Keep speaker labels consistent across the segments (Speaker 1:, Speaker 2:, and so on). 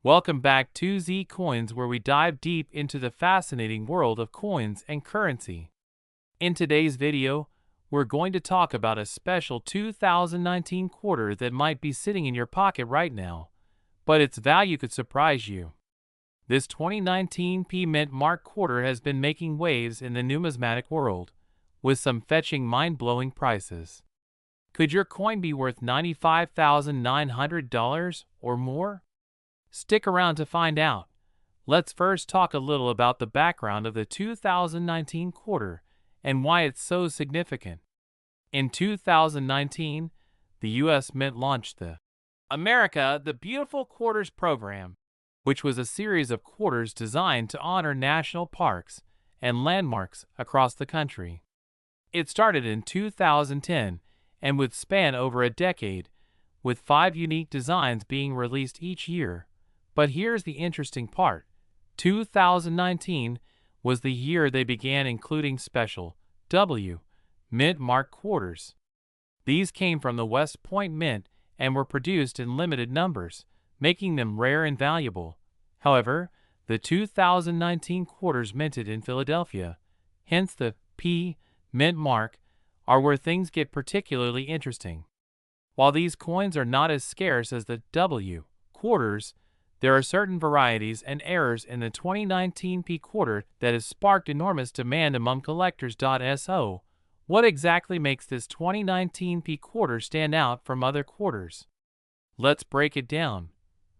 Speaker 1: Welcome back to Z Coins, where we dive deep into the fascinating world of coins and currency. In today's video, we're going to talk about a special 2019 quarter that might be sitting in your pocket right now, but its value could surprise you. This 2019 P Mint Mark quarter has been making waves in the numismatic world, with some fetching mind-blowing prices. Could your coin be worth $95,900 or more? Stick around to find out. Let's first talk a little about the background of the 2019 quarter and why it's so significant. In 2019, the U.S. Mint launched the America the Beautiful Quarters program, which was a series of quarters designed to honor national parks and landmarks across the country. It started in 2010 and would span over a decade, with 5 unique designs being released each year. But here's the interesting part. 2019 was the year they began including special W Mint Mark quarters. These came from the West Point Mint and were produced in limited numbers, making them rare and valuable. However, the 2019 quarters minted in Philadelphia, hence the P Mint Mark, are where things get particularly interesting. While these coins are not as scarce as the W quarters, there are certain varieties and errors in the 2019 P quarter that has sparked enormous demand among collectors. So, what exactly makes this 2019 P quarter stand out from other quarters? Let's break it down.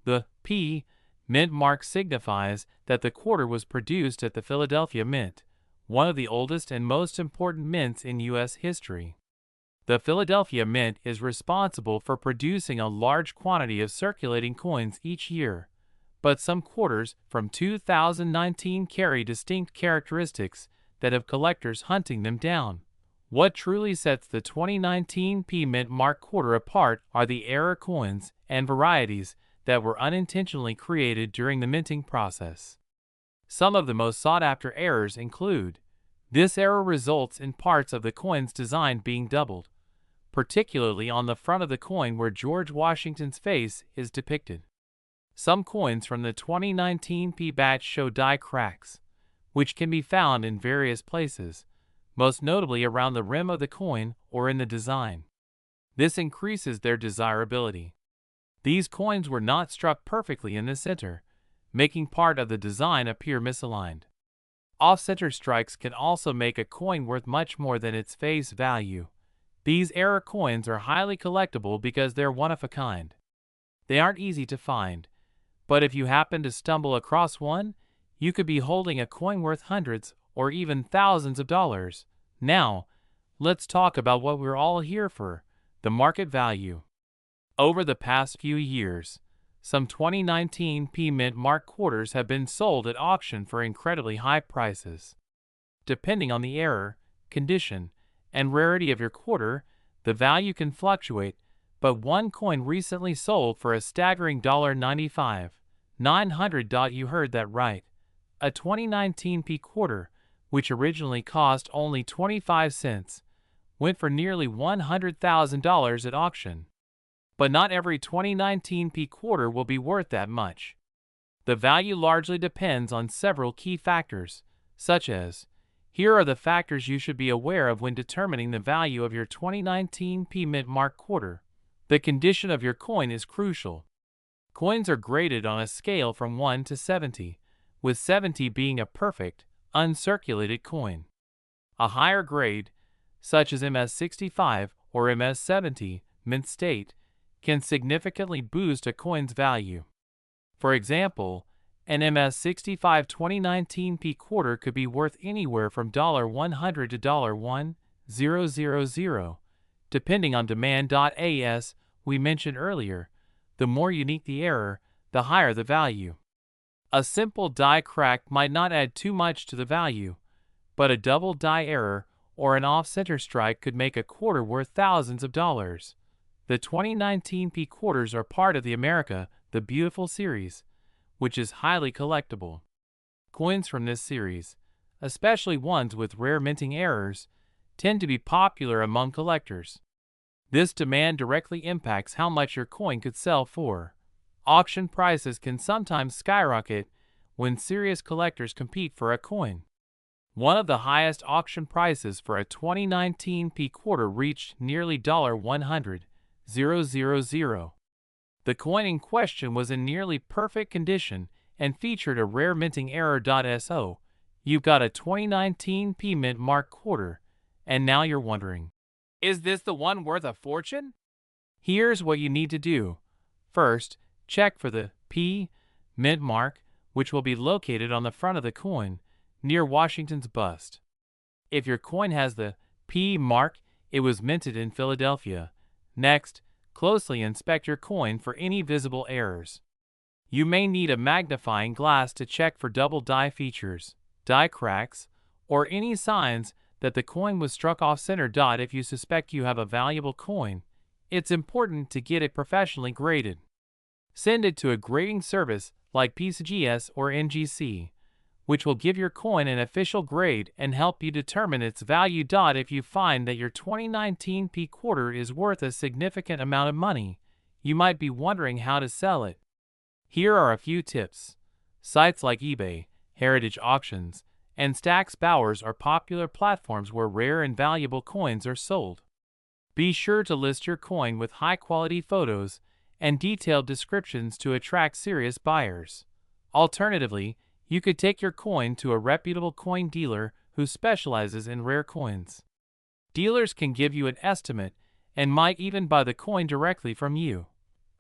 Speaker 1: The P Mint Mark signifies that the quarter was produced at the Philadelphia Mint, one of the oldest and most important mints in U.S. history. The Philadelphia Mint is responsible for producing a large quantity of circulating coins each year, but some quarters from 2019 carry distinct characteristics that have collectors hunting them down. What truly sets the 2019 P Mint Mark quarter apart are the error coins and varieties that were unintentionally created during the minting process. Some of the most sought-after errors include: this error results in parts of the coin's design being doubled, particularly on the front of the coin where George Washington's face is depicted. Some coins from the 2019 P batch show die cracks, which can be found in various places, most notably around the rim of the coin or in the design. This increases their desirability. These coins were not struck perfectly in the center, making part of the design appear misaligned. Off-center strikes can also make a coin worth much more than its face value. These error coins are highly collectible because they're one of a kind. They aren't easy to find, but if you happen to stumble across one, you could be holding a coin worth hundreds or even thousands of dollars. Now, let's talk about what we're all here for: the market value. Over the past few years, some 2019 P Mint Mark quarters have been sold at auction for incredibly high prices. Depending on the error, condition, and rarity of your quarter, the value can fluctuate, but one coin recently sold for a staggering $95,900. You heard that right. A 2019 P quarter, which originally cost only 25 cents, went for nearly $100,000 at auction. But not every 2019 P quarter will be worth that much. The value largely depends on several key factors, such as: here are the factors you should be aware of when determining the value of your 2019 P Mint Mark quarter. The condition of your coin is crucial. Coins are graded on a scale from 1 to 70, with 70 being a perfect, uncirculated coin. A higher grade, such as MS65 or MS70, mint state, can significantly boost a coin's value. For example, an MS65 2019 P quarter could be worth anywhere from $100 to $1,000, depending on demand. As we mentioned earlier, the more unique the error, the higher the value. A simple die crack might not add too much to the value, but a double die error or an off-center strike could make a quarter worth thousands of dollars. The 2019 P quarters are part of the America the Beautiful series, which is highly collectible. Coins from this series, especially ones with rare minting errors, tend to be popular among collectors. This demand directly impacts how much your coin could sell for. Auction prices can sometimes skyrocket when serious collectors compete for a coin. One of the highest auction prices for a 2019 P quarter reached nearly $100,000. The coin in question was in nearly perfect condition and featured a rare minting error. So, you've got a 2019 P Mint Mark quarter, and now you're wondering, is this the one worth a fortune? Here's what you need to do. First, check for the P Mint Mark, which will be located on the front of the coin, near Washington's bust. If your coin has the P mark, it was minted in Philadelphia. Next, closely inspect your coin for any visible errors. You may need a magnifying glass to check for double die features, die cracks, or any signs that the coin was struck off center. If you suspect you have a valuable coin, it's important to get it professionally graded. Send it to a grading service like PCGS or NGC, which will give your coin an official grade and help you determine its value. If you find that your 2019 P quarter is worth a significant amount of money, you might be wondering how to sell it. Here are a few tips. Sites like eBay, Heritage Auctions, and Stax Bowers are popular platforms where rare and valuable coins are sold. Be sure to list your coin with high-quality photos and detailed descriptions to attract serious buyers. Alternatively, you could take your coin to a reputable coin dealer who specializes in rare coins. Dealers can give you an estimate and might even buy the coin directly from you.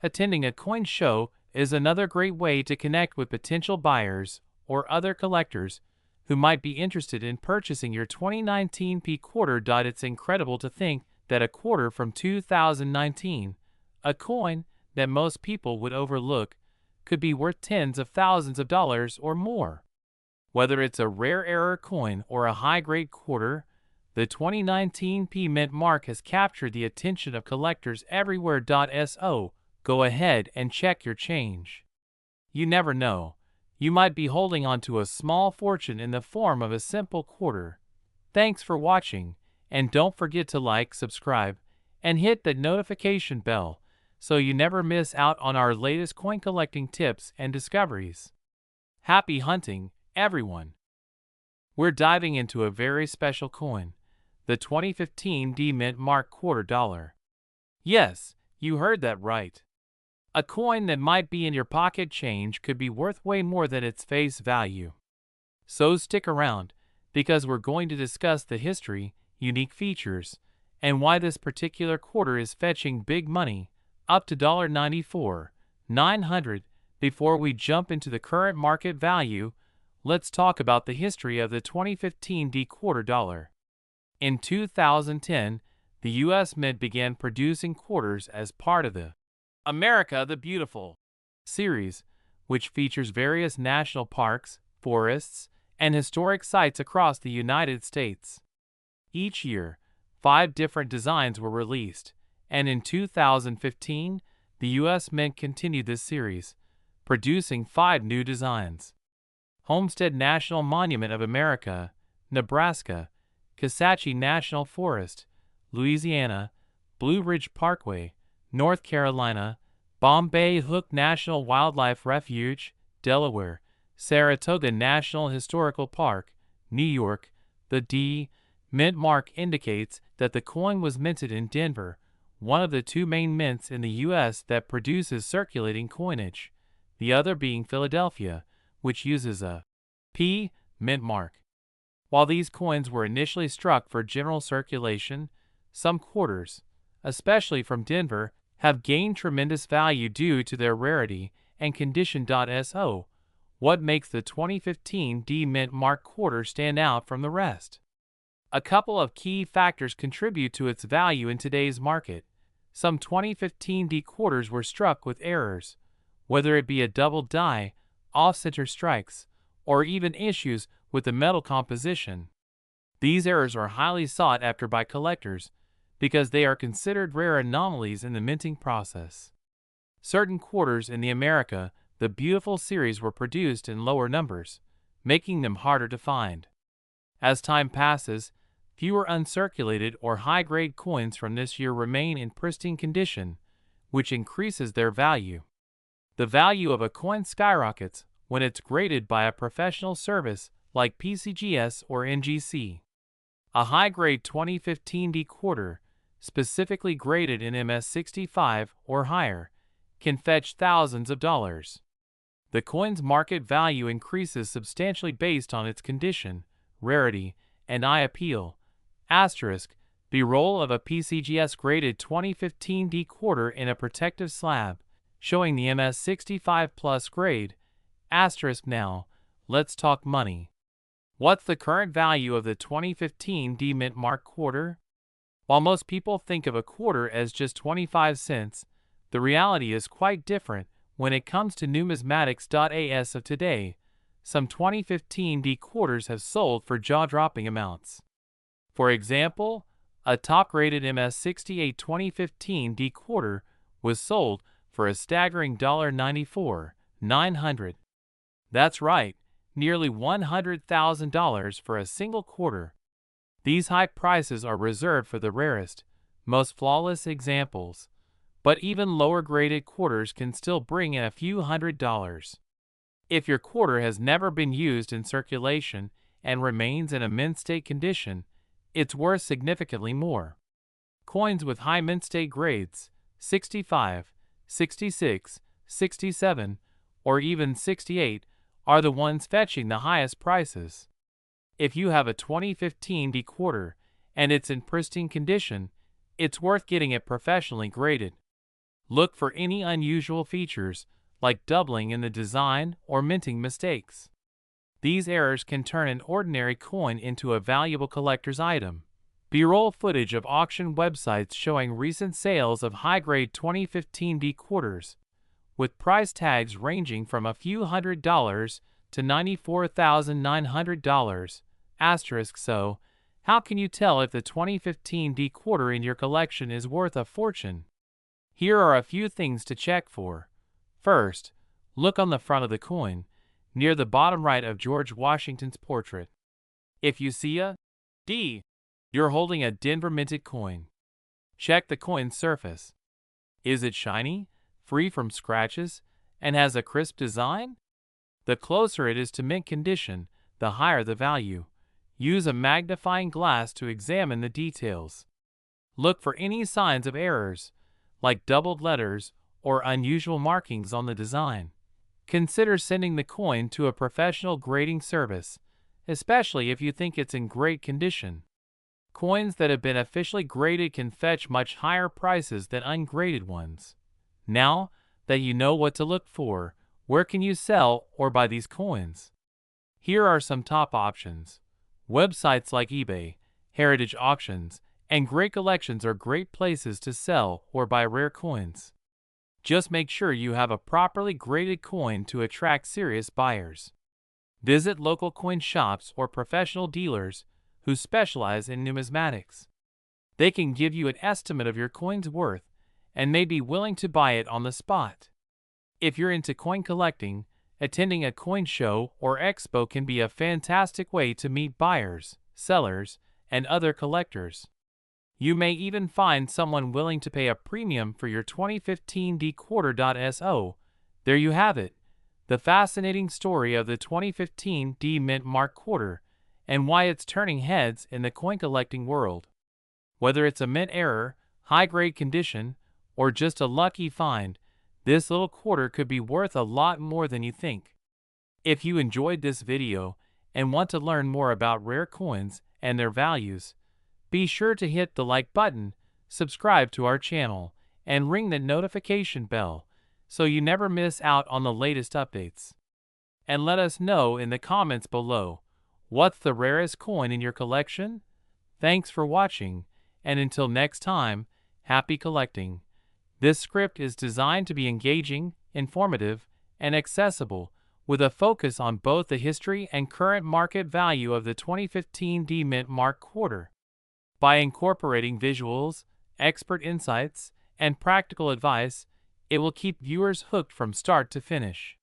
Speaker 1: Attending a coin show is another great way to connect with potential buyers or other collectors who might be interested in purchasing your 2019 P quarter. It's incredible to think that a quarter from 2019, a coin that most people would overlook, could be worth tens of thousands of dollars or more. Whether it's a rare error coin or a high-grade quarter, the 2019 P Mint Mark has captured the attention of collectors everywhere. So, go ahead and check your change. You never know, you might be holding on to a small fortune in the form of a simple quarter. Thanks for watching, and don't forget to like, subscribe, and hit the notification bell so you never miss out on our latest coin collecting tips and discoveries. Happy hunting, everyone! We're diving into a very special coin, the 2015 D Mint Mark quarter dollar. Yes, you heard that right. A coin that might be in your pocket change could be worth way more than its face value. So stick around, because we're going to discuss the history, unique features, and why this particular quarter is fetching big money, up to $94,900. Before we jump into the current market value, let's talk about the history of the 2015 D quarter dollar. In 2010, the U.S. Mint began producing quarters as part of the America the Beautiful series, which features various national parks, forests, and historic sites across the United States. Each year, 5 different designs were released, and in 2015, the U.S. Mint continued this series, producing 5 new designs. Homestead National Monument of America, Nebraska; Kisatchie National Forest, Louisiana; Blue Ridge Parkway, North Carolina; Bombay Hook National Wildlife Refuge, Delaware; Saratoga National Historical Park, New York. The D Mint Mark indicates that the coin was minted in Denver, one of the 2 main mints in the U.S. that produces circulating coinage, the other being Philadelphia, which uses a P Mint Mark. While these coins were initially struck for general circulation, some quarters, especially from Denver, have gained tremendous value due to their rarity and condition. So, what makes the 2015 D Mint Mark quarter stand out from the rest? A couple of key factors contribute to its value in today's market. Some 2015 D quarters were struck with errors, whether it be a double die, off-center strikes, or even issues with the metal composition. These errors are highly sought after by collectors because they are considered rare anomalies in the minting process. Certain quarters in the America the Beautiful series were produced in lower numbers, making them harder to find. As time passes, fewer uncirculated or high-grade coins from this year remain in pristine condition, which increases their value. The value of a coin skyrockets when it's graded by a professional service like PCGS or NGC. A high-grade 2015 D quarter, specifically graded in MS65 or higher, can fetch thousands of dollars. The coin's market value increases substantially based on its condition, rarity, and eye appeal. B-roll of a PCGS graded 2015 D quarter in a protective slab, showing the MS65 plus grade. Now, let's talk money. What's the current value of the 2015 D Mint Mark quarter? While most people think of a quarter as just 25 cents, the reality is quite different when it comes to numismatics.as of today. Some 2015 D quarters have sold for jaw-dropping amounts. For example, a top-rated MS68 2015 D quarter was sold for a staggering $94,900. That's right, nearly $100,000 for a single quarter. These high prices are reserved for the rarest, most flawless examples, but even lower-graded quarters can still bring in a few $100s. If your quarter has never been used in circulation and remains in a mint state condition, it's worth significantly more. Coins with high mint state grades, 65, 66, 67, or even 68, are the ones fetching the highest prices. If you have a 2015 D quarter and it's in pristine condition, it's worth getting it professionally graded. Look for any unusual features, like doubling in the design or minting mistakes. These errors can turn an ordinary coin into a valuable collector's item. B-roll footage of auction websites showing recent sales of high-grade 2015 D quarters, with price tags ranging from a few $100s to $94,900. So, how can you tell if the 2015 D quarter in your collection is worth a fortune? Here are a few things to check for. First, look on the front of the coin, near the bottom right of George Washington's portrait. If you see a D, you're holding a Denver minted coin. Check the coin's surface. Is it shiny, free from scratches, and has a crisp design? The closer it is to mint condition, the higher the value. Use a magnifying glass to examine the details. Look for any signs of errors, like doubled letters or unusual markings on the design. Consider sending the coin to a professional grading service, especially if you think it's in great condition. Coins that have been officially graded can fetch much higher prices than ungraded ones. Now that you know what to look for, where can you sell or buy these coins? Here are some top options. Websites like eBay, heritage auctions, and great collections are great places to sell or buy rare coins. Just make sure you have a properly graded coin to attract serious buyers. Visit local coin shops or professional dealers who specialize in numismatics. They can give you an estimate of your coin's worth and may be willing to buy it on the spot. If you're into coin collecting, attending a coin show or expo can be a fantastic way to meet buyers, sellers, and other collectors. You may even find someone willing to pay a premium for your 2015 D quarter. So, there you have it, the fascinating story of the 2015 D Mint Mark quarter and why it's turning heads in the coin collecting world. Whether it's a mint error, high-grade condition, or just a lucky find, this little quarter could be worth a lot more than you think. If you enjoyed this video and want to learn more about rare coins and their values, be sure to hit the like button, subscribe to our channel, and ring the notification bell so you never miss out on the latest updates. And let us know in the comments below, what's the rarest coin in your collection? Thanks for watching, and until next time, happy collecting. This script is designed to be engaging, informative, and accessible, with a focus on both the history and current market value of the 2015 D Mint Mark quarter. By incorporating visuals, expert insights, and practical advice, it will keep viewers hooked from start to finish.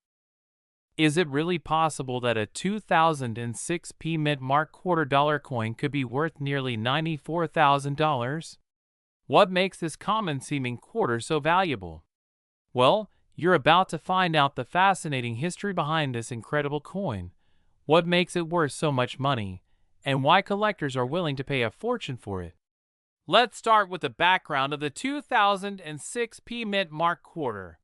Speaker 1: Is it really possible that a 2006 P Mint Mark $quarter coin could be worth nearly $94,000? What makes this common-seeming quarter so valuable? Well, You're about to find out the fascinating history behind this incredible coin, what makes it worth so much money, and why collectors are willing to pay a fortune for it. Let's start with the background of the 2006 Mint Mark quarter.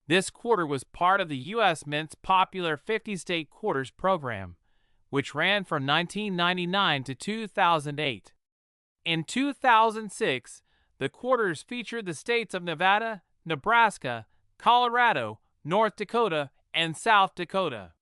Speaker 1: This quarter was part of the U.S. Mint's popular 50-state quarters program, which ran from 1999 to 2008. In 2006, the quarters featured the states of Nevada, Nebraska, Colorado, North Dakota, and South Dakota.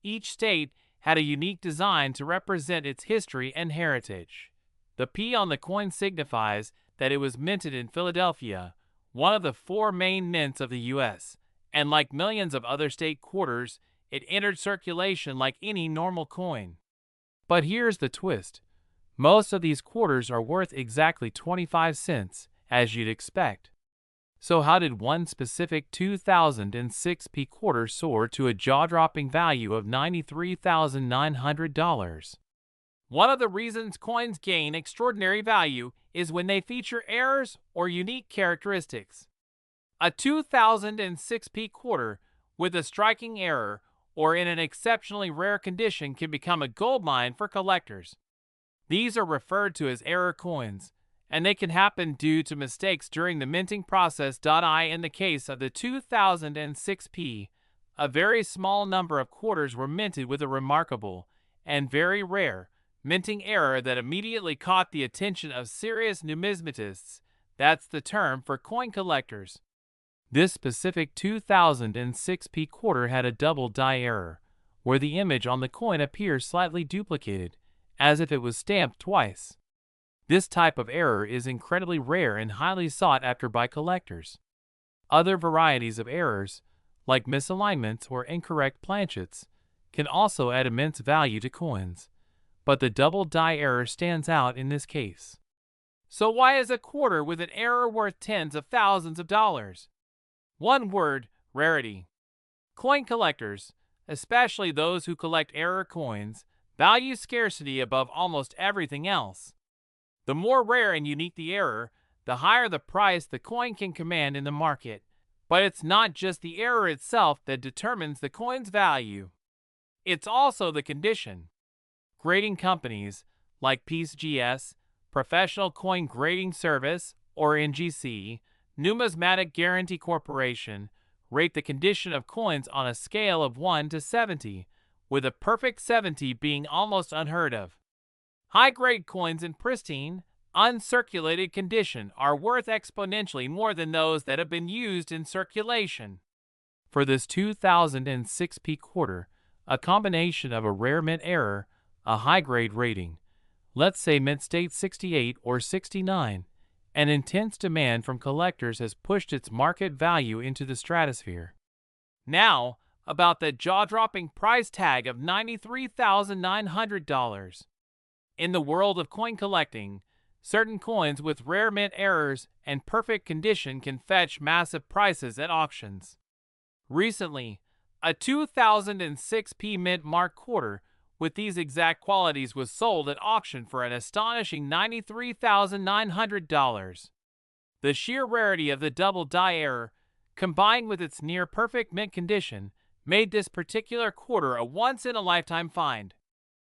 Speaker 1: Each state had a unique design to represent its history and heritage. The P on the coin signifies that it was minted in Philadelphia, one of the 4 main mints of the U.S., and like millions of other state quarters, it entered circulation like any normal coin. But here's the twist. Most of these quarters are worth exactly 25 cents, as you'd expect. So how did one specific 2006 P quarter soar to a jaw-dropping value of $93,900? One of the reasons coins gain extraordinary value is when they feature errors or unique characteristics. A 2006 P quarter with a striking error or in an exceptionally rare condition can become a goldmine for collectors. These are referred to as error coins, and they can happen due to mistakes during the minting process. In the case of the 2006 P, a very small number of quarters were minted with a remarkable and very rare minting error that immediately caught the attention of serious numismatists. That's the term for coin collectors. This specific 2006 P quarter had a double die error, where the image on the coin appears slightly duplicated, as if it was stamped twice. This type of error is incredibly rare and highly sought after by collectors. Other varieties of errors, like misalignments or incorrect planchets, can also add immense value to coins, but the double die error stands out in this case. So why is a quarter with an error worth tens of thousands of dollars? One word: rarity. Coin collectors, especially those who collect error coins, value scarcity above almost everything else. The more rare and unique the error, the higher the price the coin can command in the market. But it's not just the error itself that determines the coin's value. It's also the condition. Grading companies like PCGS, Professional Coin Grading Service, or NGC, Numismatic Guarantee Corporation, rate the condition of coins on a scale of 1 to 70, with a perfect 70 being almost unheard of. High-grade coins in pristine, uncirculated condition are worth exponentially more than those that have been used in circulation. For this 2006 P quarter, a combination of a rare mint error, a high-grade rating, let's say mint state 68 or 69, and intense demand from collectors has pushed its market value into the stratosphere. Now, about that jaw-dropping price tag of $93,900. In the world of coin collecting, certain coins with rare mint errors and perfect condition can fetch massive prices at auctions. Recently, a 2006 P Mint Mark quarter with these exact qualities was sold at auction for an astonishing $93,900. The sheer rarity of the double die error, combined with its near-perfect mint condition, made this particular quarter a once-in-a-lifetime find.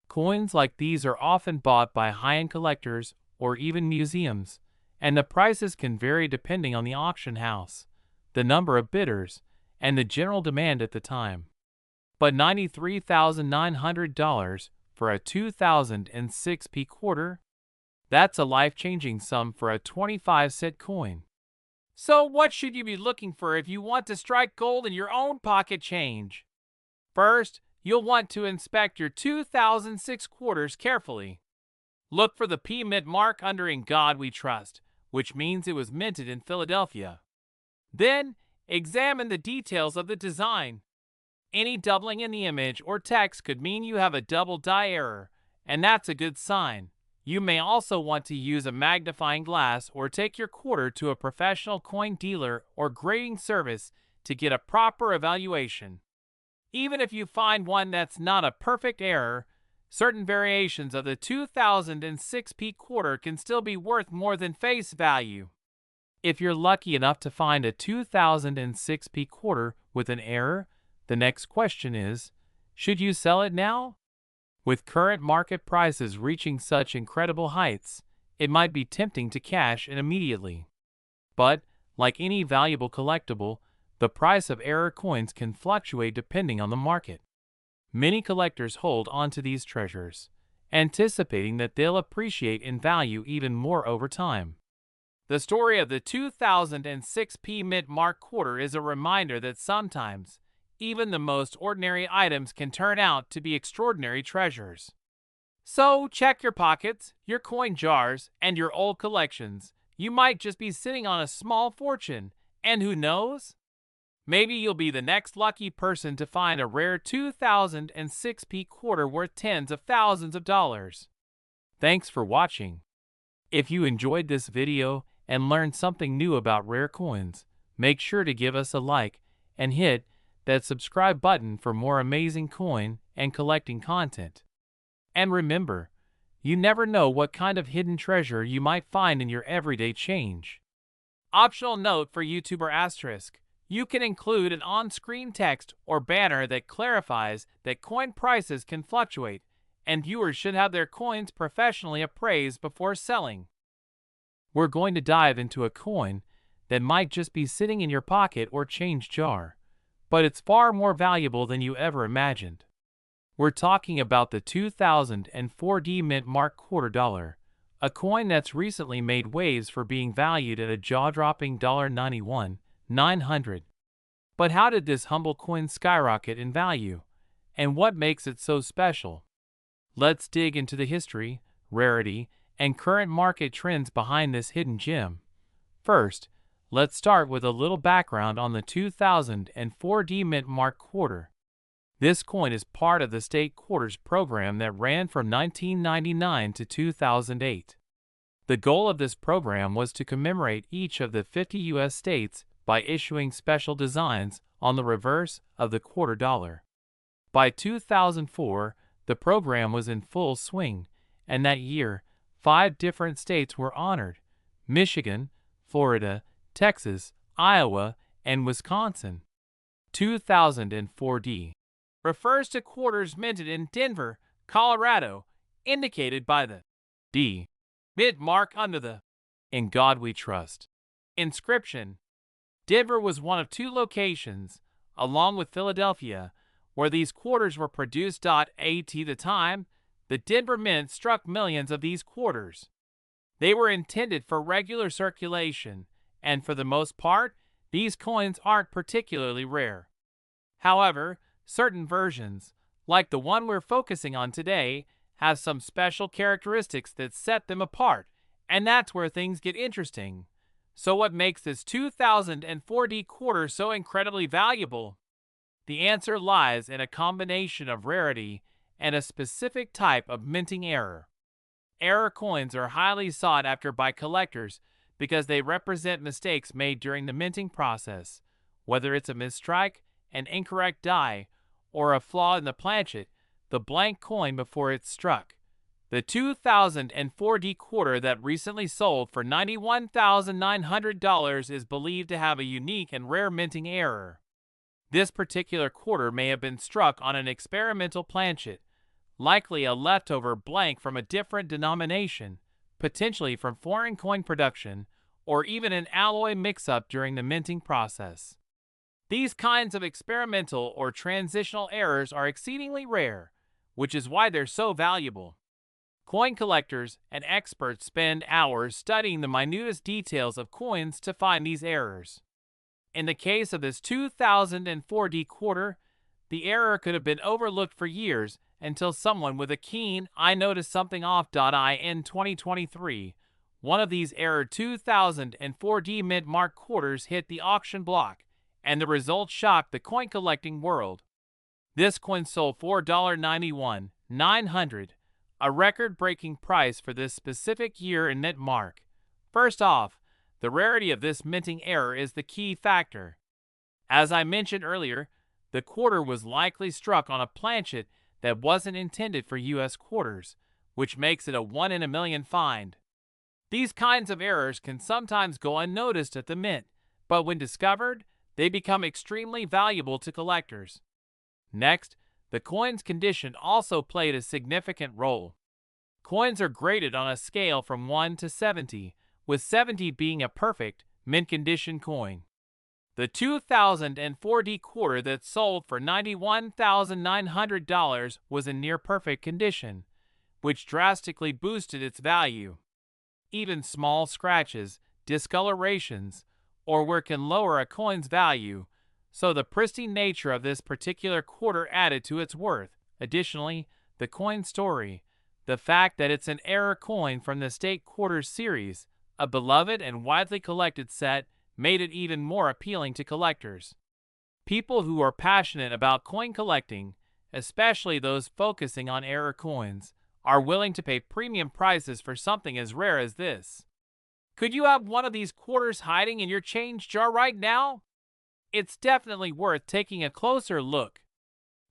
Speaker 1: Coins like these are often bought by high-end collectors or even museums, and the prices can vary depending on the auction house, the number of bidders, and the general demand at the time. But $93,900 for a 2006 P quarter? That's a life-changing sum for a 25-cent coin. So what should you be looking for if you want to strike gold in your own pocket change? First, you'll want to inspect your 2006 quarters carefully. Look for the P Mint mark under "In God We Trust," which means it was minted in Philadelphia. Then, examine the details of the design. Any doubling in the image or text could mean you have a double die error, and that's a good sign. You may also want to use a magnifying glass or take your quarter to a professional coin dealer or grading service to get a proper evaluation. Even if you find one that's not a perfect error, certain variations of the 2006 P quarter can still be worth more than face value. If you're lucky enough to find a 2006p quarter with an error, the next question is, should you sell it now? With current market prices reaching such incredible heights, it might be tempting to cash in immediately. But, like any valuable collectible, the price of error coins can fluctuate depending on the market. Many collectors hold onto these treasures, anticipating that they'll appreciate in value even more over time. The story of the 2006p mint mark quarter is a reminder that sometimes, even the most ordinary items can turn out to be extraordinary treasures. So check your pockets, your coin jars, and your old collections. You might just be sitting on a small fortune, and who knows? Maybe you'll be the next lucky person to find a rare 2006p quarter worth tens of thousands of dollars. Thanks for watching. If you enjoyed this video and learned something new about rare coins, make sure to give us a like and hit that subscribe button for more amazing coin and collecting content. And remember, you never know what kind of hidden treasure you might find in your everyday change. Optional note for YouTuber Asterisk: you can include an on-screen text or banner that clarifies that coin prices can fluctuate, and viewers should have their coins professionally appraised before selling. We're going to dive into a coin that might just be sitting in your pocket or change jar, but it's far more valuable than you ever imagined. We're talking about the 2004D mint mark quarter dollar, a coin that's recently made waves for being valued at a jaw-dropping $91,900. But how did this humble coin skyrocket in value, and what makes it so special? Let's dig into the history, rarity, and current market trends behind this hidden gem. First, let's start with a little background on the 2004D mint mark quarter. This coin is part of the state quarters program that ran from 1999 to 2008. The goal of this program was to commemorate each of the 50 U.S. states by issuing special designs on the reverse of the quarter dollar. By 2004, the program was in full swing, and that year, 5 different states were honored: Michigan, Florida, Texas, Iowa, and Wisconsin. 2004D refers to quarters minted in Denver, Colorado, indicated by the D mint mark under the "In God We Trust" inscription. Denver was one of 2 locations, along with Philadelphia, where these quarters were produced. At the time, the Denver Mint struck millions of these quarters. They were intended for regular circulation, and for the most part, these coins aren't particularly rare. However, certain versions, like the one we're focusing on today, have some special characteristics that set them apart, and that's where things get interesting. So what makes this 2004D quarter so incredibly valuable? The answer lies in a combination of rarity and a specific type of minting error. Error coins are highly sought after by collectors because they represent mistakes made during the minting process, whether it's a misstrike, an incorrect die, or a flaw in the planchet, the blank coin before it's struck. The 2004D quarter that recently sold for $91,900 is believed to have a unique and rare minting error. This particular quarter may have been struck on an experimental planchet, likely a leftover blank from a different denomination, potentially from foreign coin production, or even an alloy mix-up during the minting process. These kinds of experimental or transitional errors are exceedingly rare, which is why they're so valuable. Coin collectors and experts spend hours studying the minutest details of coins to find these errors. In the case of this 2004D quarter, the error could have been overlooked for years until someone with a keen "I noticed something off" eye in 2023. One of these error 2004D mint mark quarters hit the auction block, and the result shocked the coin collecting world. This coin sold for $91,900, a record-breaking price for this specific year in mint mark. First off, the rarity of this minting error is the key factor. As I mentioned earlier, the quarter was likely struck on a planchet that wasn't intended for U.S. quarters, which makes it a 1 in a million find. These kinds of errors can sometimes go unnoticed at the mint, but when discovered, they become extremely valuable to collectors. Next, the coin's condition also played a significant role. Coins are graded on a scale from 1 to 70, with 70 being a perfect, mint-condition coin. The 2004 quarter that sold for $91,900 was in near-perfect condition, which drastically boosted its value. Even small scratches, discolorations, or wear can lower a coin's value, so the pristine nature of this particular quarter added to its worth. Additionally, the coin story, the fact that it's an error coin from the State Quarters series, a beloved and widely collected set, made it even more appealing to collectors. People who are passionate about coin collecting, especially those focusing on error coins, are willing to pay premium prices for something as rare as this. Could you have one of these quarters hiding in your change jar right now? It's definitely worth taking a closer look.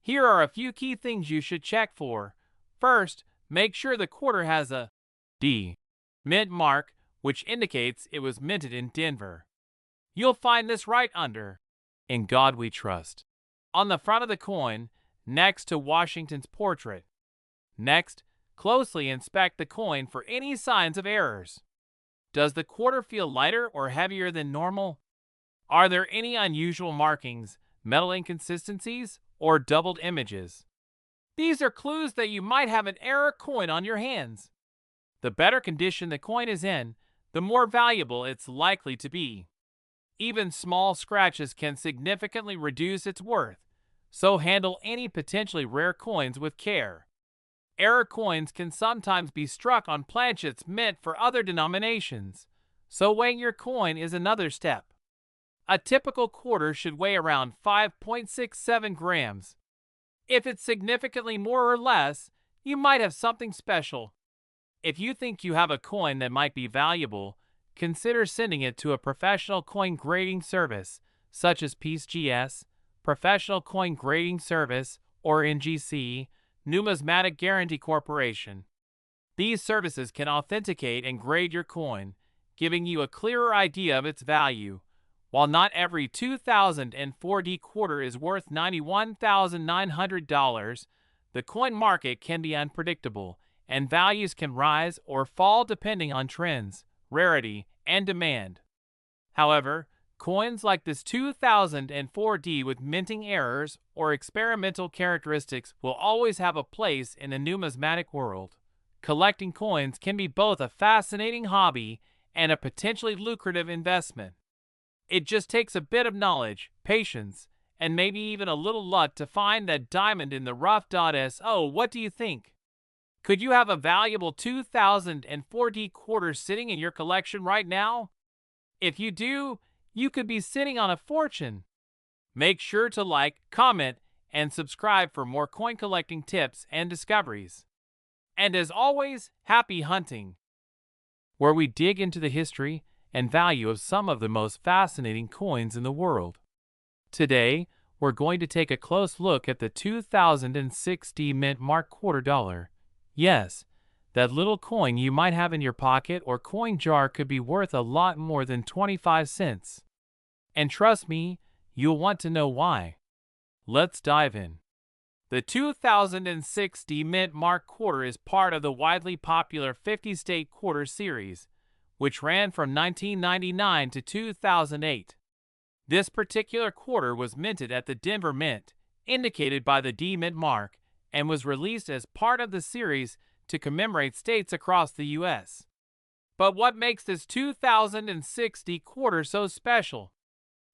Speaker 1: Here are a few key things you should check for. First, make sure the quarter has a D mint mark, which indicates it was minted in Denver. You'll find this right under "In God We Trust" on the front of the coin, next to Washington's portrait. Next, closely inspect the coin for any signs of errors. Does the quarter feel lighter or heavier than normal? Are there any unusual markings, metal inconsistencies, or doubled images? These are clues that you might have an error coin on your hands. The better condition the coin is in, the more valuable it's likely to be. Even small scratches can significantly reduce its worth, so handle any potentially rare coins with care. Error coins can sometimes be struck on planchets meant for other denominations, so weighing your coin is another step. A typical quarter should weigh around 5.67 grams. If it's significantly more or less, you might have something special. If you think you have a coin that might be valuable, consider sending it to a professional coin grading service, such as PCGS, Professional Coin Grading Service, or NGC, Numismatic Guarantee Corporation. These services can authenticate and grade your coin, giving you a clearer idea of its value. While not every 2004 quarter is worth $91,900, the coin market can be unpredictable, and values can rise or fall depending on trends, rarity, and demand. However, coins like this 2004 with minting errors or experimental characteristics will always have a place in the numismatic world. Collecting coins can be both a fascinating hobby and a potentially lucrative investment. It just takes a bit of knowledge, patience, and maybe even a little luck to find that diamond in the rough. So, what do you think? Could you have a valuable 2004 quarter sitting in your collection right now? If you do, you could be sitting on a fortune. Make sure to like, comment, and subscribe for more coin collecting tips and discoveries. And as always, happy hunting, where we dig into the history and value of some of the most fascinating coins in the world. Today, we're going to take a close look at the 2006 mint mark quarter dollar. Yes, that little coin you might have in your pocket or coin jar could be worth a lot more than 25 cents. And trust me, you'll want to know why. Let's dive in. The 2006 mint mark quarter is part of the widely popular 50-state quarter series, which ran from 1999 to 2008. This particular quarter was minted at the Denver Mint, indicated by the D mint mark, and was released as part of the series to commemorate states across the U.S. But what makes this 2006 quarter so special?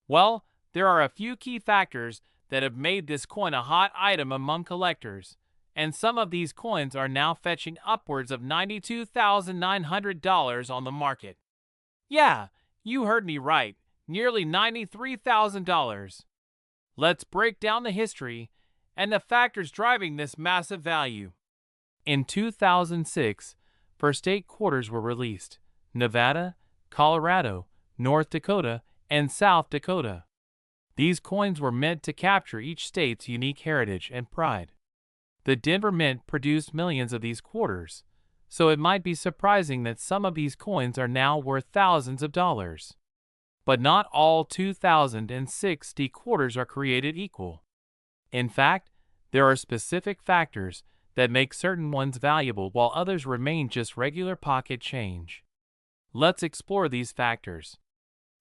Speaker 1: Well, there are a few key factors that have made this coin a hot item among collectors, and some of these coins are now fetching upwards of $92,900 on the market. Yeah, you heard me right, nearly $93,000. Let's break down the history and the factors driving this massive value. In 2006, first state quarters were released: Nevada, Colorado, North Dakota, and South Dakota. These coins were meant to capture each state's unique heritage and pride. The Denver Mint produced millions of these quarters, so it might be surprising that some of these coins are now worth thousands of dollars. But not all 2060 quarters are created equal. In fact, there are specific factors that make certain ones valuable while others remain just regular pocket change. Let's explore these factors.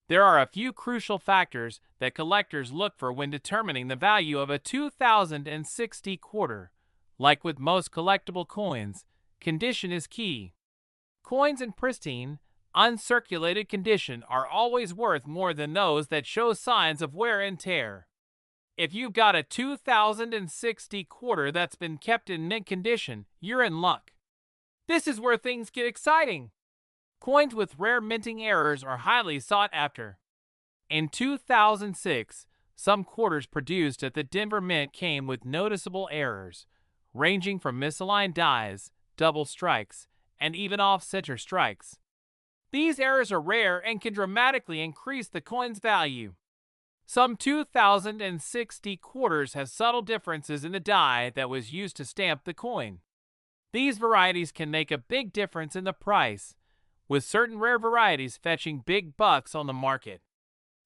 Speaker 1: There are a few crucial factors that collectors look for when determining the value of a 2060 quarter. Like with most collectible coins, condition is key. Coins in pristine, uncirculated condition are always worth more than those that show signs of wear and tear. If you've got a 2060 quarter that's been kept in mint condition, you're in luck. This is where things get exciting. Coins with rare minting errors are highly sought after. In 2006, some quarters produced at the Denver Mint came with noticeable errors, ranging from misaligned dies, double strikes, and even off-center strikes. These errors are rare and can dramatically increase the coin's value. Some 2060 quarters have subtle differences in the die that was used to stamp the coin. These varieties can make a big difference in the price, with certain rare varieties fetching big bucks on the market.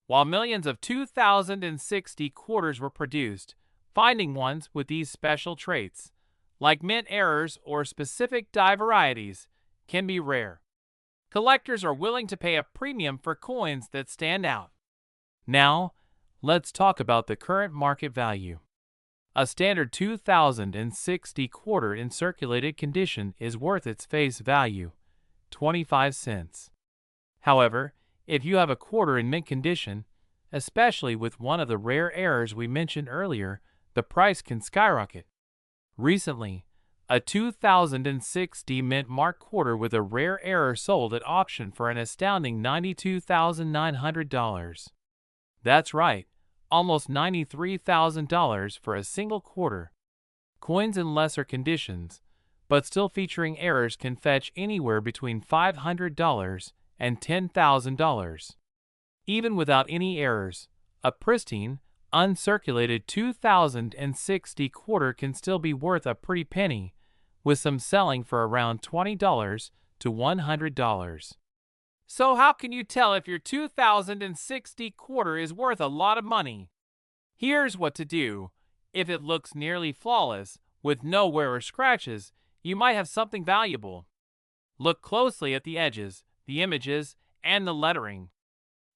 Speaker 1: While millions of 2060 quarters were produced, finding ones with these special traits, like mint errors or specific die varieties, can be rare. Collectors are willing to pay a premium for coins that stand out. Now, let's talk about the current market value. A standard 2060 quarter in circulated condition is worth its face value, 25 cents. However, if you have a quarter in mint condition, especially with one of the rare errors we mentioned earlier, the price can skyrocket. Recently, a 2060 mint mark quarter with a rare error sold at auction for an astounding $92,900. That's right, almost $93,000 for a single quarter. Coins in lesser conditions, but still featuring errors, can fetch anywhere between $500 and $10,000. Even without any errors, a pristine, uncirculated 2060 quarter can still be worth a pretty penny, with some selling for around $20 to $100. So how can you tell if your 2060 quarter is worth a lot of money? Here's what to do. If it looks nearly flawless, with no wear or scratches, you might have something valuable. Look closely at the edges, the images, and the lettering.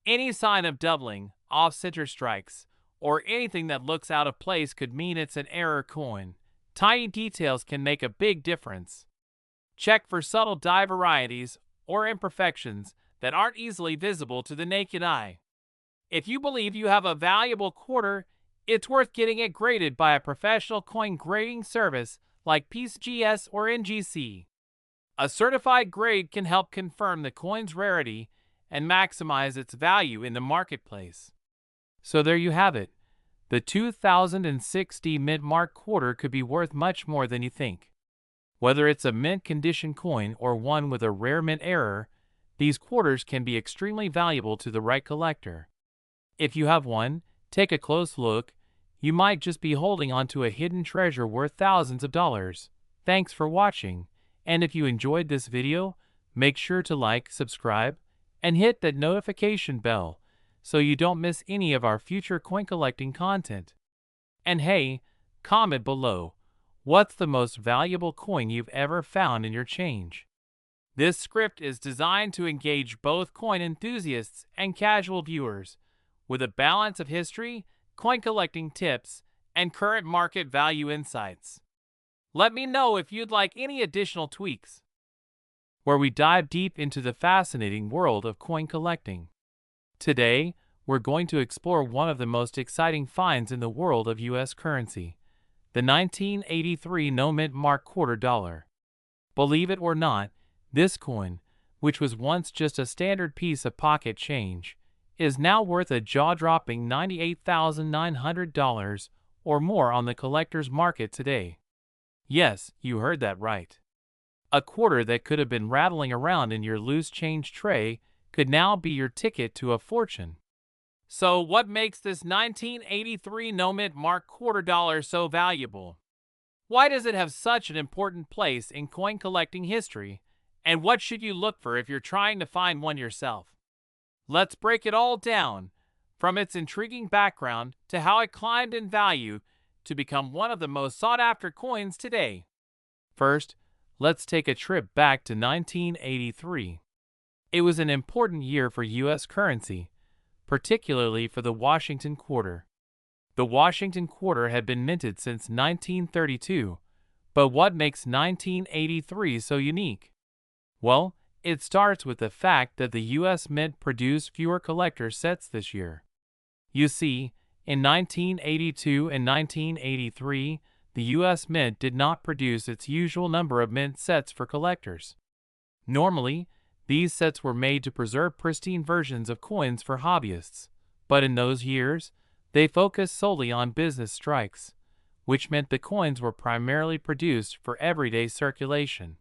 Speaker 1: Any sign of doubling, off-center strikes, or anything that looks out of place could mean it's an error coin. Tiny details can make a big difference. Check for subtle die varieties or imperfections that aren't easily visible to the naked eye. If you believe you have a valuable quarter, it's worth getting it graded by a professional coin grading service like PCGS or NGC. A certified grade can help confirm the coin's rarity and maximize its value in the marketplace. So there you have it. The 2060 mint mark quarter could be worth much more than you think. Whether it's a mint condition coin or one with a rare mint error, these quarters can be extremely valuable to the right collector. If you have one, take a close look. You might just be holding onto a hidden treasure worth thousands of dollars. Thanks for watching, and if you enjoyed this video, make sure to like, subscribe, and hit that notification bell so you don't miss any of our future coin collecting content. And hey, comment below, what's the most valuable coin you've ever found in your change? This script is designed to engage both coin enthusiasts and casual viewers, with a balance of history, coin collecting tips, and current market value insights. Let me know if you'd like any additional tweaks, where we dive deep into the fascinating world of coin collecting. Today, we're going to explore one of the most exciting finds in the world of U.S. currency, the 1983 no-mint mark quarter dollar. Believe it or not, this coin, which was once just a standard piece of pocket change, is now worth a jaw-dropping $98,900 or more on the collector's market today. Yes, you heard that right. A quarter that could have been rattling around in your loose change tray could now be your ticket to a fortune. So what makes this 1983 no-mint mark quarter dollar so valuable? Why does it have such an important place in coin collecting history, and what should you look for if you're trying to find one yourself? Let's break it all down, from its intriguing background to how it climbed in value to become one of the most sought-after coins today. First, let's take a trip back to 1983. It was an important year for U.S. currency, particularly for the Washington quarter. The Washington quarter had been minted since 1932, but what makes 1983 so unique? Well, it starts with the fact that the U.S. Mint produced fewer collector sets this year. You see, in 1982 and 1983, the U.S. Mint did not produce its usual number of mint sets for collectors. Normally, these sets were made to preserve pristine versions of coins for hobbyists, but in those years, they focused solely on business strikes, which meant the coins were primarily produced for everyday circulation.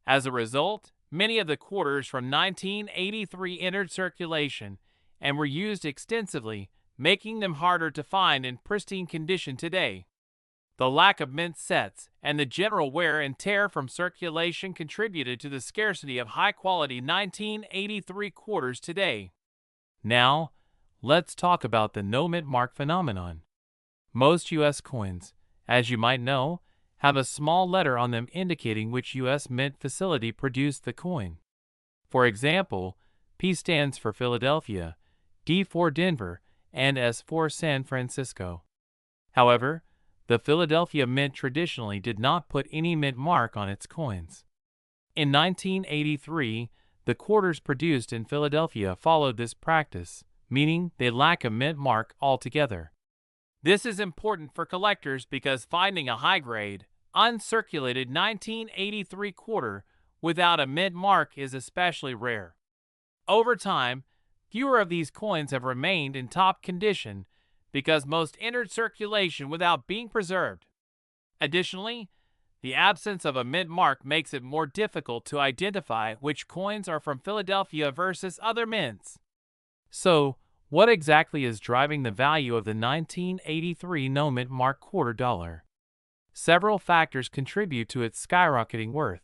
Speaker 1: As a result, many of the quarters from 1983 entered circulation and were used extensively, making them harder to find in pristine condition today. The lack of mint sets and the general wear and tear from circulation contributed to the scarcity of high-quality 1983 quarters today. Now, let's talk about the no-mint mark phenomenon. Most U.S. coins, as you might know, have a small letter on them indicating which U.S. Mint facility produced the coin. For example, P stands for Philadelphia, D for Denver, and S for San Francisco. However, the Philadelphia Mint traditionally did not put any mint mark on its coins. In 1983, the quarters produced in Philadelphia followed this practice, meaning they lack a mint mark altogether. This is important for collectors because finding a high-grade, uncirculated 1983 quarter without a mint mark is especially rare. Over time, fewer of these coins have remained in top condition because most entered circulation without being preserved. Additionally, the absence of a mint mark makes it more difficult to identify which coins are from Philadelphia versus other mints. So, what exactly is driving the value of the 1983 no-mint mark quarter dollar? Several factors contribute to its skyrocketing worth.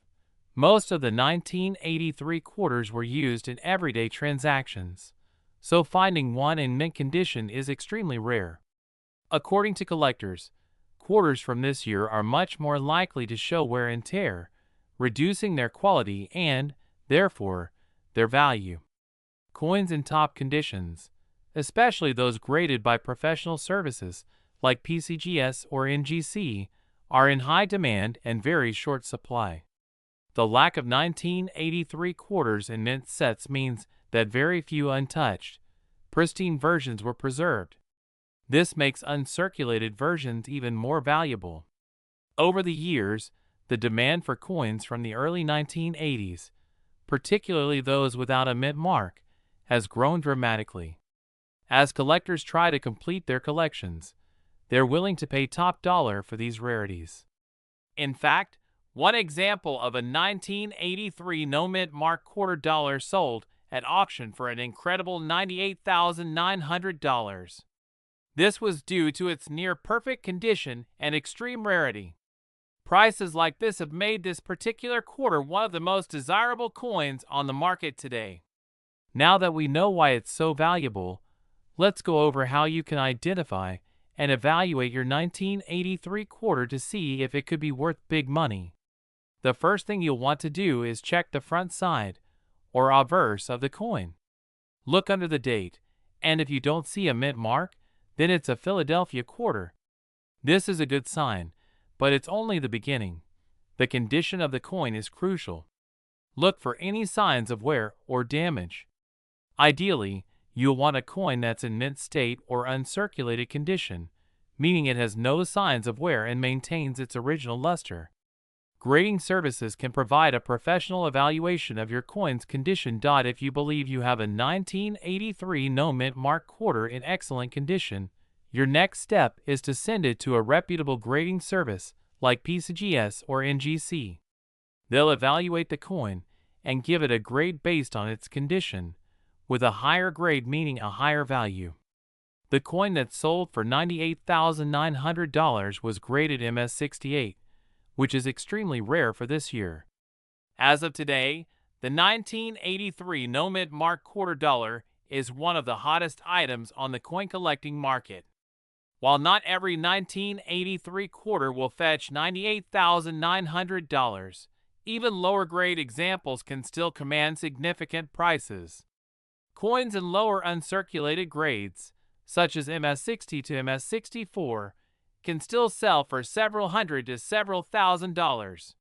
Speaker 1: Most of the 1983 quarters were used in everyday transactions, so finding one in mint condition is extremely rare. According to collectors, quarters from this year are much more likely to show wear and tear, reducing their quality and, therefore, their value. Coins in top conditions, especially those graded by professional services like PCGS or NGC, are in high demand and very short supply. The lack of 1983 quarters in mint sets means that very few untouched, pristine versions were preserved. This makes uncirculated versions even more valuable. Over the years, the demand for coins from the early 1980s, particularly those without a mint mark, has grown dramatically. As collectors try to complete their collections, they're willing to pay top dollar for these rarities. In fact, one example of a 1983 no-mint mark quarter dollar sold at auction for an incredible $98,900. This was due to its near-perfect condition and extreme rarity. Prices like this have made this particular quarter one of the most desirable coins on the market today. Now that we know why it's so valuable, let's go over how you can identify and evaluate your 1983 quarter to see if it could be worth big money. The first thing you'll want to do is check the front side, or obverse, of the coin. Look under the date, and if you don't see a mint mark, then it's a Philadelphia quarter. This is a good sign, but it's only the beginning. The condition of the coin is crucial. Look for any signs of wear or damage. Ideally, you'll want a coin that's in mint state or uncirculated condition, meaning it has no signs of wear and maintains its original luster. Grading services can provide a professional evaluation of your coin's condition. If you believe you have a 1983 no-mint mark quarter in excellent condition, your next step is to send it to a reputable grading service like PCGS or NGC. They'll evaluate the coin and give it a grade based on its condition, with a higher grade meaning a higher value. The coin that sold for $98,900 was graded MS68, which is extremely rare for this year. As of today, the 1983 no-mint mark quarter dollar is one of the hottest items on the coin collecting market. While not every 1983 quarter will fetch $98,900, even lower grade examples can still command significant prices. Coins in lower uncirculated grades, such as MS-60 to MS-64, can still sell for several hundred to several $1,000s.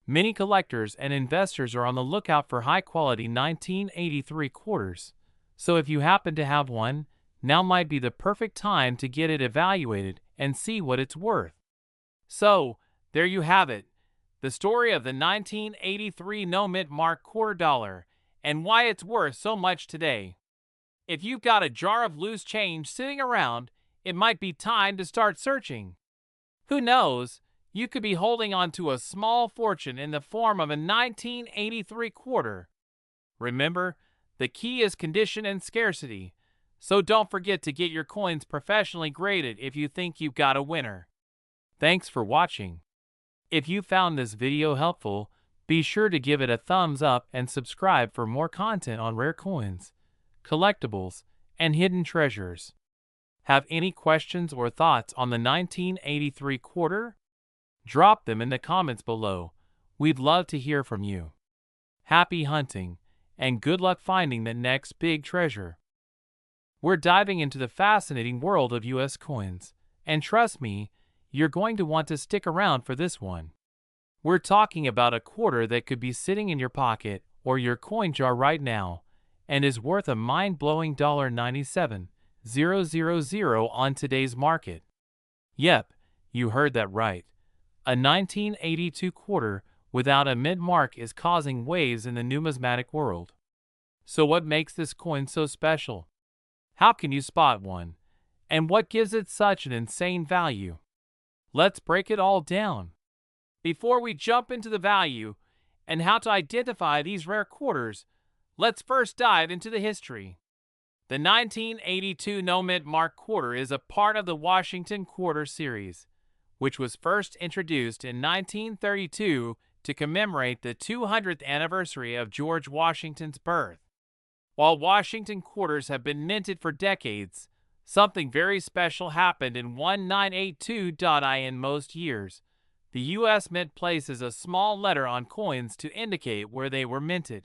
Speaker 1: Many collectors and investors are on the lookout for high-quality 1983 quarters, so if you happen to have one, now might be the perfect time to get it evaluated and see what it's worth. So, there you have it, the story of the 1983 no-mint mark quarter dollar and why it's worth so much today. If you've got a jar of loose change sitting around, it might be time to start searching. Who knows, you could be holding on to a small fortune in the form of a 1983 quarter. Remember, the key is condition and scarcity, so don't forget to get your coins professionally graded if you think you've got a winner. Thanks for watching. If you found this video helpful, be sure to give it a thumbs up and subscribe for more content on rare coins, collectibles, and hidden treasures. Have any questions or thoughts on the 1983 quarter? Drop them in the comments below. We'd love to hear from you. Happy hunting, and good luck finding the next big treasure. We're diving into the fascinating world of US coins, and trust me, you're going to want to stick around for this one. We're talking about a quarter that could be sitting in your pocket or your coin jar right now, and is worth a mind-blowing $97,000 on today's market. Yep, you heard that right. A 1982 quarter without a mint mark is causing waves in the numismatic world. So what makes this coin so special? How can you spot one? And what gives it such an insane value? Let's break it all down. Before we jump into the value and how to identify these rare quarters, let's first dive into the history. The 1982 no-mint mark quarter is a part of the Washington Quarter series, which was first introduced in 1932 to commemorate the 200th anniversary of George Washington's birth. While Washington quarters have been minted for decades, something very special happened in 1982. In most years, the U.S. Mint places a small letter on coins to indicate where they were minted.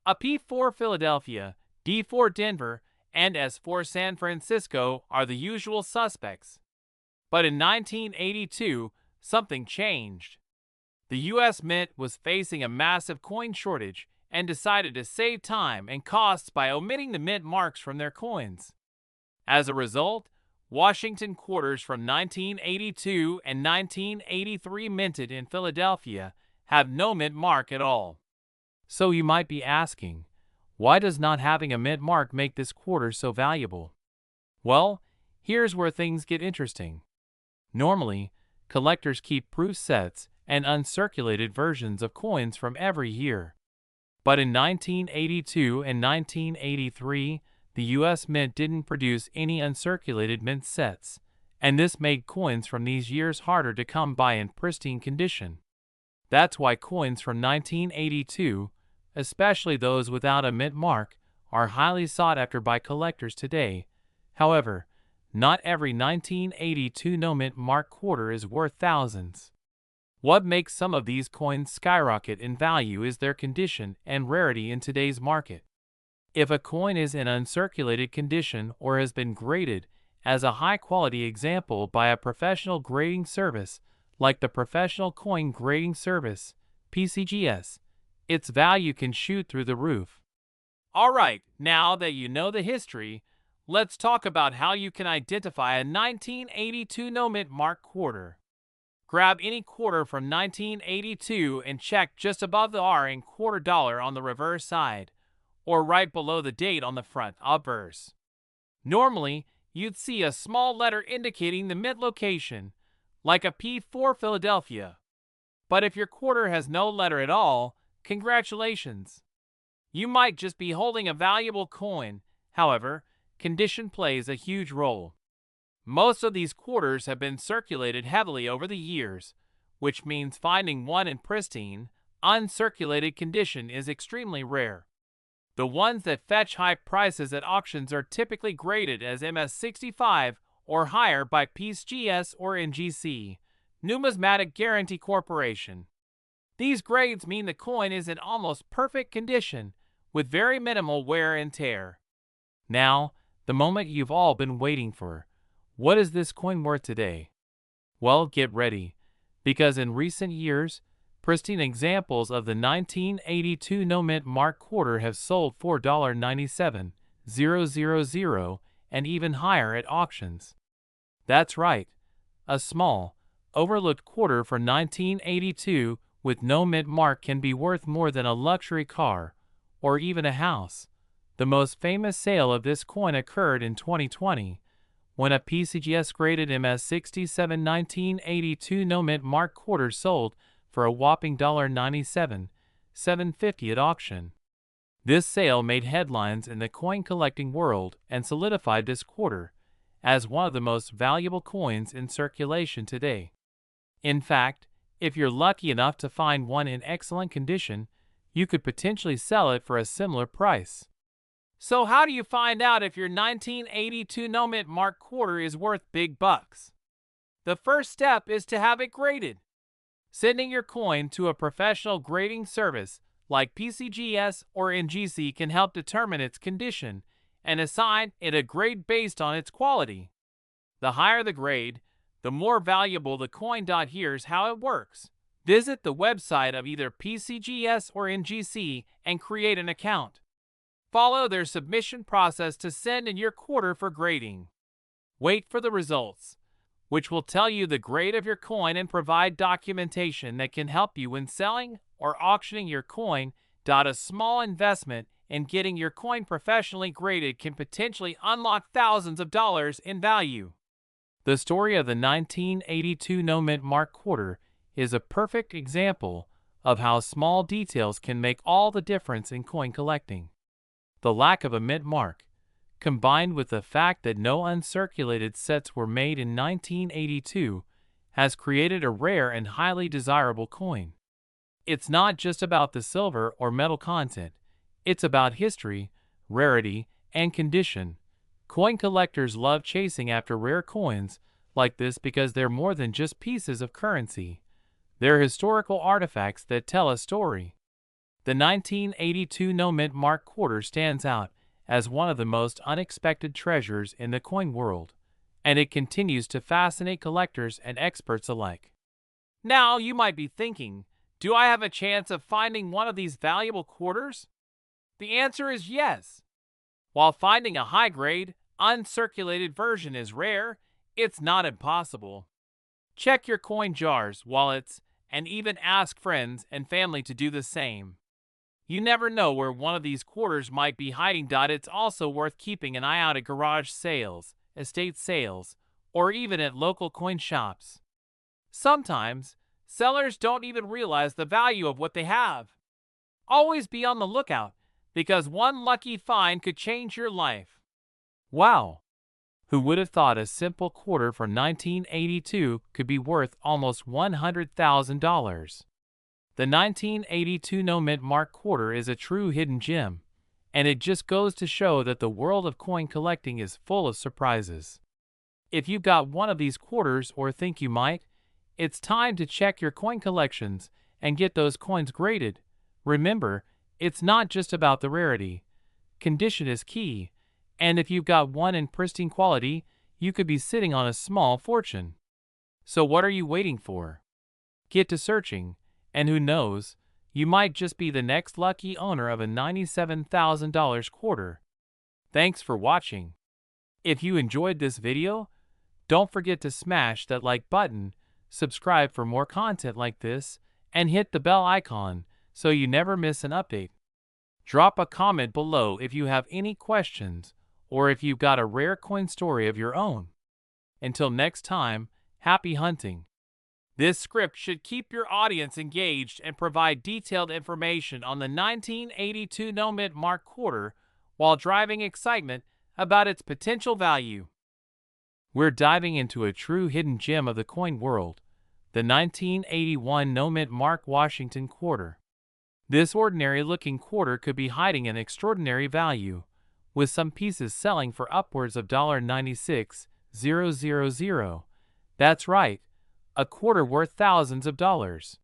Speaker 1: A P4 Philadelphia, D4 Denver, and S4 San Francisco are the usual suspects. But in 1982, something changed. The U.S. Mint was facing a massive coin shortage and decided to save time and costs by omitting the mint marks from their coins. As a result, Washington quarters from 1982 and 1983 minted in Philadelphia have no mint mark at all. So you might be asking, why does not having a mint mark make this quarter so valuable? Well, here's where things get interesting. Normally, collectors keep proof sets and uncirculated versions of coins from every year. But in 1982 and 1983, the U.S. Mint didn't produce any uncirculated mint sets, and this made coins from these years harder to come by in pristine condition. That's why coins from 1982, especially those without a mint mark, are highly sought after by collectors today. However, not every 1982 no-mint mark quarter is worth thousands. What makes some of these coins skyrocket in value is their condition and rarity in today's market. If a coin is in uncirculated condition or has been graded as a high-quality example by a professional grading service like the Professional Coin Grading Service, PCGS, its value can shoot through the roof. Alright, now that you know the history, let's talk about how you can identify a 1982 no-mint mark quarter. Grab any quarter from 1982 and check just above the R in quarter dollar on the reverse side, or right below the date on the front obverse. Normally, you'd see a small letter indicating the mint location, like a P4 Philadelphia. But if your quarter has no letter at all, congratulations! You might just be holding a valuable coin. However, condition plays a huge role. Most of these quarters have been circulated heavily over the years, which means finding one in pristine, uncirculated condition is extremely rare. The ones that fetch high prices at auctions are typically graded as MS65 or higher by PCGS or NGC, Numismatic Guarantee Corporation. These grades mean the coin is in almost perfect condition, with very minimal wear and tear. Now, the moment you've all been waiting for. What is this coin worth today? Well, get ready, because in recent years, pristine examples of the 1982 no mint mark quarter have sold for $97,000 and even higher at auctions. That's right, a small, overlooked quarter for 1982 with no mint mark can be worth more than a luxury car or even a house. The most famous sale of this coin occurred in 2020 when a PCGS graded MS67 1982 no mint mark quarter sold for a whopping $97,750 at auction. This sale made headlines in the coin collecting world and solidified this quarter as one of the most valuable coins in circulation today. In fact, if you're lucky enough to find one in excellent condition, you could potentially sell it for a similar price. So how do you find out if your 1982 no mint mark quarter is worth big bucks? The first step is to have it graded. Sending your coin to a professional grading service like PCGS or NGC can help determine its condition and assign it a grade based on its quality. The higher the grade, the more valuable the coin. Here's how it works. Visit the website of either PCGS or NGC and create an account. Follow their submission process to send in your quarter for grading. Wait for the results, which will tell you the grade of your coin and provide documentation that can help you when selling or auctioning your coin. A small investment in getting your coin professionally graded can potentially unlock thousands of dollars in value. The story of the 1982 no mint mark quarter is a perfect example of how small details can make all the difference in coin collecting. The lack of a mint mark, combined with the fact that no uncirculated sets were made in 1982, has created a rare and highly desirable coin. It's not just about the silver or metal content, it's about history, rarity, and condition. Coin collectors love chasing after rare coins like this because they're more than just pieces of currency. They're historical artifacts that tell a story. The 1982 no mint mark quarter stands out as one of the most unexpected treasures in the coin world, and it continues to fascinate collectors and experts alike. Now you might be thinking, do I have a chance of finding one of these valuable quarters? The answer is yes. While finding a high-grade, uncirculated version is rare, it's not impossible. Check your coin jars, wallets, and even ask friends and family to do the same. You never know where one of these quarters might be hiding. It's also worth keeping an eye out at garage sales, estate sales, or even at local coin shops. Sometimes, sellers don't even realize the value of what they have. Always be on the lookout, because one lucky find could change your life. Wow! Who would have thought a simple quarter from 1982 could be worth almost $100,000? The 1982 no mint mark quarter is a true hidden gem, and it just goes to show that the world of coin collecting is full of surprises. If you've got one of these quarters or think you might, it's time to check your coin collections and get those coins graded. Remember, it's not just about the rarity. Condition is key, and if you've got one in pristine quality, you could be sitting on a small fortune. So what are you waiting for? Get to searching, and who knows, you might just be the next lucky owner of a $97,000 quarter. Thanks for watching. If you enjoyed this video, don't forget to smash that like button, subscribe for more content like this, and hit the bell icon so you never miss an update. Drop a comment below if you have any questions or if you've got a rare coin story of your own. Until next time, happy hunting. This script should keep your audience engaged and provide detailed information on the 1982 no mint mark quarter while driving excitement about its potential value. We're diving into a true hidden gem of the coin world, the 1981 no-mint mark Washington quarter. This ordinary-looking quarter could be hiding an extraordinary value, with some pieces selling for upwards of $96,000. That's right, a quarter worth thousands of dollars.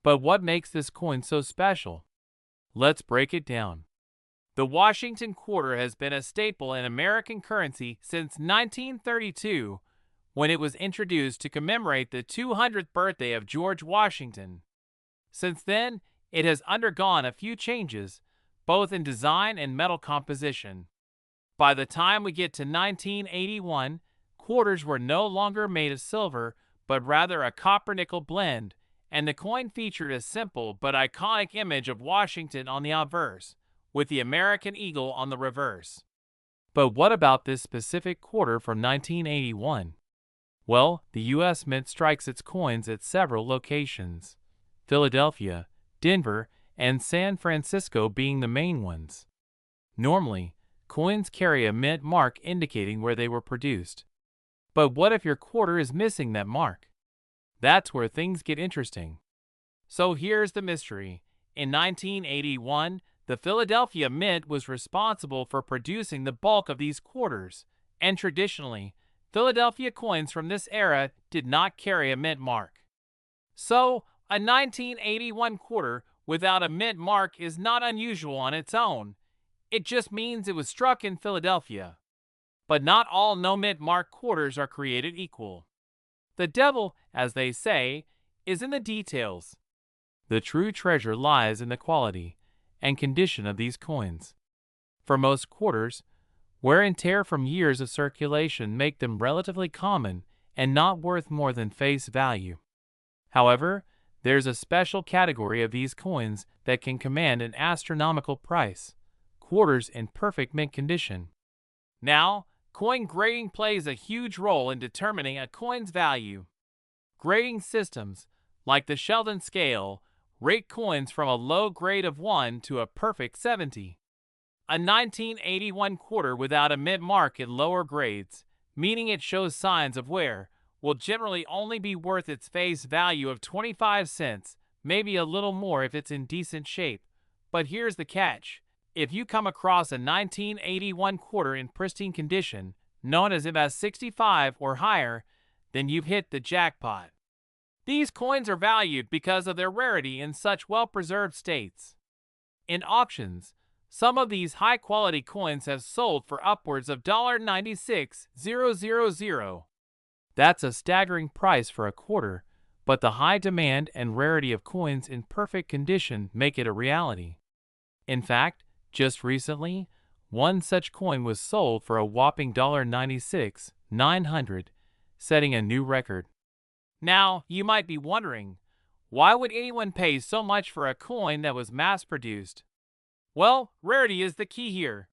Speaker 1: But what makes this coin so special? Let's break it down. The Washington quarter has been a staple in American currency since 1932, when it was introduced to commemorate the 200th birthday of George Washington. Since then, it has undergone a few changes, both in design and metal composition. By the time we get to 1981, quarters were no longer made of silver, but rather a copper-nickel blend, and the coin featured a simple but iconic image of Washington on the obverse, with the American eagle on the reverse. But what about this specific quarter from 1981? Well, the U.S. Mint strikes its coins at several locations, Philadelphia, Denver, and San Francisco being the main ones. Normally, coins carry a mint mark indicating where they were produced. But what if your quarter is missing that mark? That's where things get interesting. So here's the mystery. In 1981, the Philadelphia Mint was responsible for producing the bulk of these quarters, and traditionally, Philadelphia coins from this era did not carry a mint mark. So, a 1981 quarter without a mint mark is not unusual on its own. It just means it was struck in Philadelphia. But not all no-mint mark quarters are created equal. The devil, as they say, is in the details. The true treasure lies in the quality and condition of these coins. For most quarters, wear and tear from years of circulation make them relatively common and not worth more than face value. However, there's a special category of these coins that can command an astronomical price: quarters in perfect mint condition. Now, coin grading plays a huge role in determining a coin's value. Grading systems, like the Sheldon scale, rate coins from a low grade of 1 to a perfect 70. A 1981 quarter without a mint mark in lower grades, meaning it shows signs of wear, will generally only be worth its face value of 25 cents, maybe a little more if it's in decent shape. But here's the catch. If you come across a 1981 quarter in pristine condition, known as MS65 or higher, then you've hit the jackpot. These coins are valued because of their rarity in such well-preserved states. In auctions, some of these high-quality coins have sold for upwards of $96,000. That's a staggering price for a quarter, but the high demand and rarity of coins in perfect condition make it a reality. In fact, just recently, one such coin was sold for a whopping $96,900, setting a new record. Now, you might be wondering, why would anyone pay so much for a coin that was mass-produced? Well, rarity is the key here.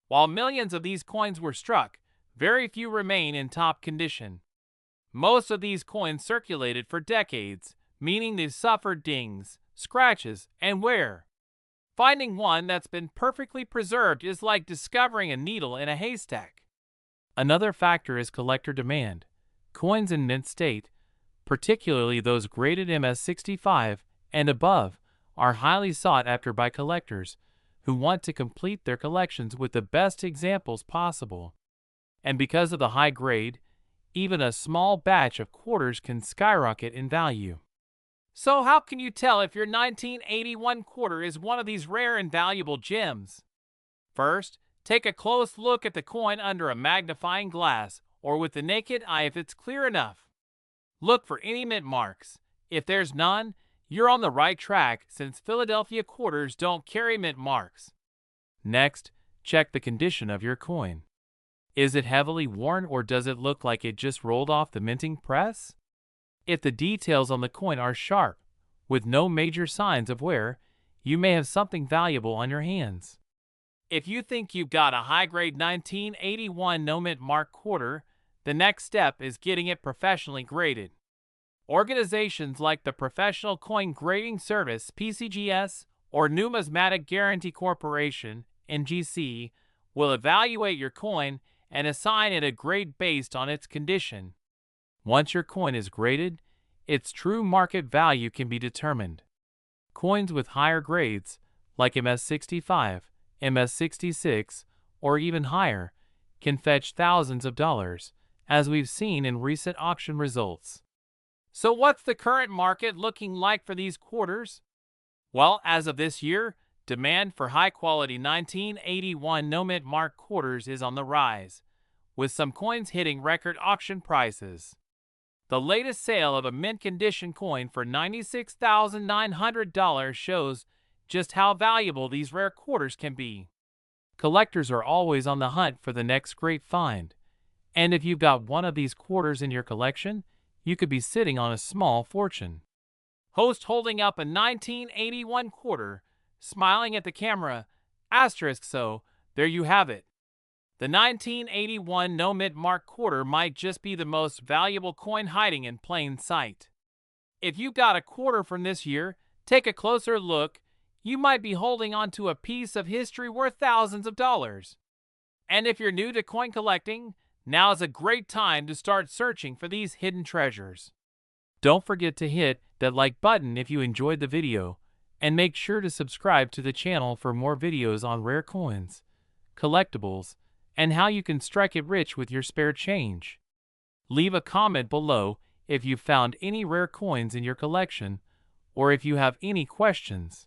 Speaker 1: While millions of these coins were struck, very few remain in top condition. Most of these coins circulated for decades, meaning they've suffered dings, scratches, and wear. Finding one that's been perfectly preserved is like discovering a needle in a haystack. Another factor is collector demand. Coins in mint state, particularly those graded MS65 and above, are highly sought after by collectors who want to complete their collections with the best examples possible. And because of the high grade, even a small batch of quarters can skyrocket in value. So how can you tell if your 1981 quarter is one of these rare and valuable gems? First, take a close look at the coin under a magnifying glass or with the naked eye if it's clear enough. Look for any mint marks. If there's none, you're on the right track since Philadelphia quarters don't carry mint marks. Next, check the condition of your coin. Is it heavily worn or does it look like it just rolled off the minting press? If the details on the coin are sharp, with no major signs of wear, you may have something valuable on your hands. If you think you've got a high-grade 1981 no-mint mark quarter, the next step is getting it professionally graded. Organizations like the Professional Coin Grading Service (PCGS) or Numismatic Guarantee Corporation (NGC) will evaluate your coin and assign it a grade based on its condition. Once your coin is graded, its true market value can be determined. Coins with higher grades, like MS-65, MS-66, or even higher, can fetch thousands of dollars, as we've seen in recent auction results. So what's the current market looking like for these quarters? Well, as of this year, demand for high-quality 1981 no-mint mark quarters is on the rise, with some coins hitting record auction prices. The latest sale of a mint-condition coin for $96,900 shows just how valuable these rare quarters can be. Collectors are always on the hunt for the next great find, and if you've got one of these quarters in your collection, you could be sitting on a small fortune. Host holding up a 1981 quarter, smiling at the camera, asterisk. So, there you have it. The 1981 no-mint mark quarter might just be the most valuable coin hiding in plain sight. If you got a quarter from this year, take a closer look. You might be holding on to a piece of history worth thousands of dollars. And if you're new to coin collecting, now is a great time to start searching for these hidden treasures. Don't forget to hit that like button if you enjoyed the video, and make sure to subscribe to the channel for more videos on rare coins, collectibles, and how you can strike it rich with your spare change. Leave a comment below if you've found any rare coins in your collection, or if you have any questions.